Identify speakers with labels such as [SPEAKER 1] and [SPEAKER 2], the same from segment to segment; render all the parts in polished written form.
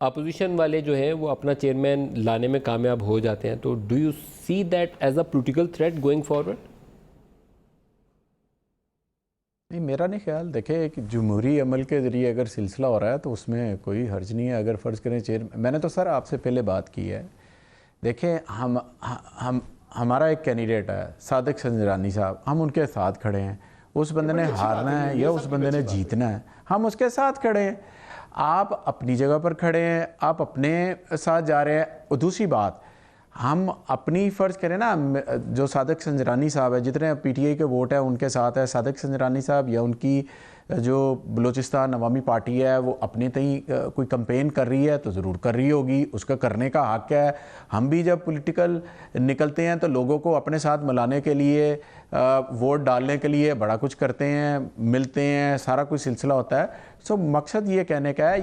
[SPEAKER 1] Opposition वाले जो हैं वो अपना चेयरमैन लाने में कामयाब हो जाते हैं, तो do you see that as a political threat going forward?
[SPEAKER 2] नहीं, मेरा नहीं ख्याल। देखे कि जमहूरी अमल के ज़रिए अगर सिलसिला हो रहा है तो उसमें कोई हर्ज नहीं है। अगर फ़र्ज़ करें मैंने तो सर आपसे पहले बात की है। देखें, हम हमारा एक कैंडिडेट है सादिक संजरानी साहब, हम उनके साथ खड़े हैं। उस बंदे ने हारना है या उस बंदे ने जीतना है, हम उसके साथ खड़े हैं। आप अपनी जगह पर खड़े हैं, आप अपने साथ जा रहे हैं। और दूसरी बात, हम अपनी फ़र्ज़ करें ना, जो सादिक संजरानी साहब है, जितने पीटीआई के वोट है उनके साथ है सादिक संजरानी साहब, या उनकी जो बलूचिस्तान अवामी पार्टी है वो अपने तई कोई कैंपेन कर रही है तो ज़रूर कर रही होगी, उसका करने का हक है। हम भी जब पॉलिटिकल निकलते हैं तो लोगों को अपने साथ मिलाने के लिए, वोट डालने के लिए बड़ा कुछ करते हैं, मिलते हैं, सारा कुछ सिलसिला होता है। सो मकसद ये कहने का है,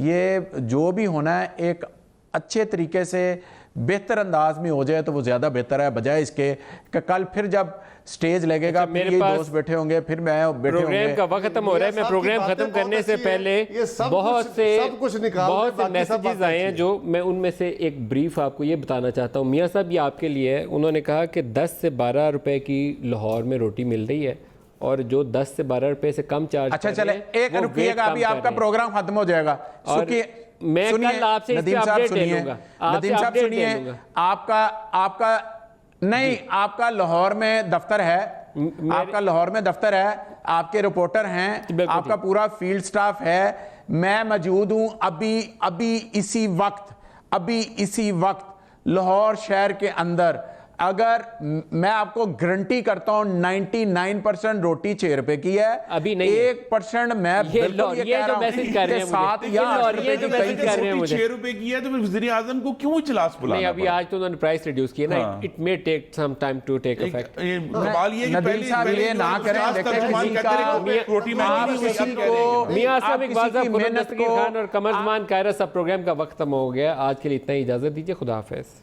[SPEAKER 2] ये जो भी होना है एक अच्छे तरीके से बेहतर अंदाज में हो जाए तो वो ज़्यादा बेहतर है, बजाय इसके कि कल फिर जब स्टेज लगेगा
[SPEAKER 1] अच्छा,
[SPEAKER 2] मेरे दोस्त बैठे होंगे, फिर मैं बैठे होंगे।
[SPEAKER 1] प्रोग्राम का वक्त खत्म हो रहा है। मैं प्रोग्राम खत्म करने से पहले बहुत से मैसेजेस आए हैं जो मैं उनमें से एक ब्रीफ आपको ये बताना चाहता हूँ। मियाँ साहब, ये आपके लिए है। उन्होंने कहा कि 10 से 12 रुपए की लाहौर में रोटी मिल रही है और जो 10 से 12 रुपए से कम चार्ज
[SPEAKER 2] अच्छा चले, एक रुकिएगा, अभी आपका प्रोग्राम खत्म हो जाएगा।
[SPEAKER 1] मैं कल आपसे
[SPEAKER 2] नदीम साहब सुनिए, नदीम साहब सुनिए, आपका नहीं, आपका लाहौर में दफ्तर है, आपका लाहौर में दफ्तर है, आपके रिपोर्टर हैं, आपका पूरा फील्ड स्टाफ है, मैं मौजूद हूं अभी इसी वक्त लाहौर शहर के अंदर। अगर मैं आपको गारंटी करता हूं 99% रोटी 6 रुपए की है,
[SPEAKER 1] अभी नहीं
[SPEAKER 2] 1% मैं बिल्कुल ये कह रहा हूं साथ या 8 रुपए की कहीं
[SPEAKER 1] कर रहे हैं मुझे
[SPEAKER 3] 6 रुपए की है तो फिर वज़ीर आज़म को क्यों इजलास बुलाना?
[SPEAKER 1] नहीं, अभी आज तो उन्होंने प्राइस रिड्यूस किया ना, it may take some time to take effect.
[SPEAKER 3] सवाल ये कि
[SPEAKER 2] नदीम साहब ये ना करें,
[SPEAKER 1] मियां साहब इकबाल साहब, दस्तगीर खान और कमर ज़मान कायरा, सब प्रोग्राम का वक्त खत्म हो गया। आज के लिए इतना ही, इजाजत दीजिए। खुदा हाफिज़।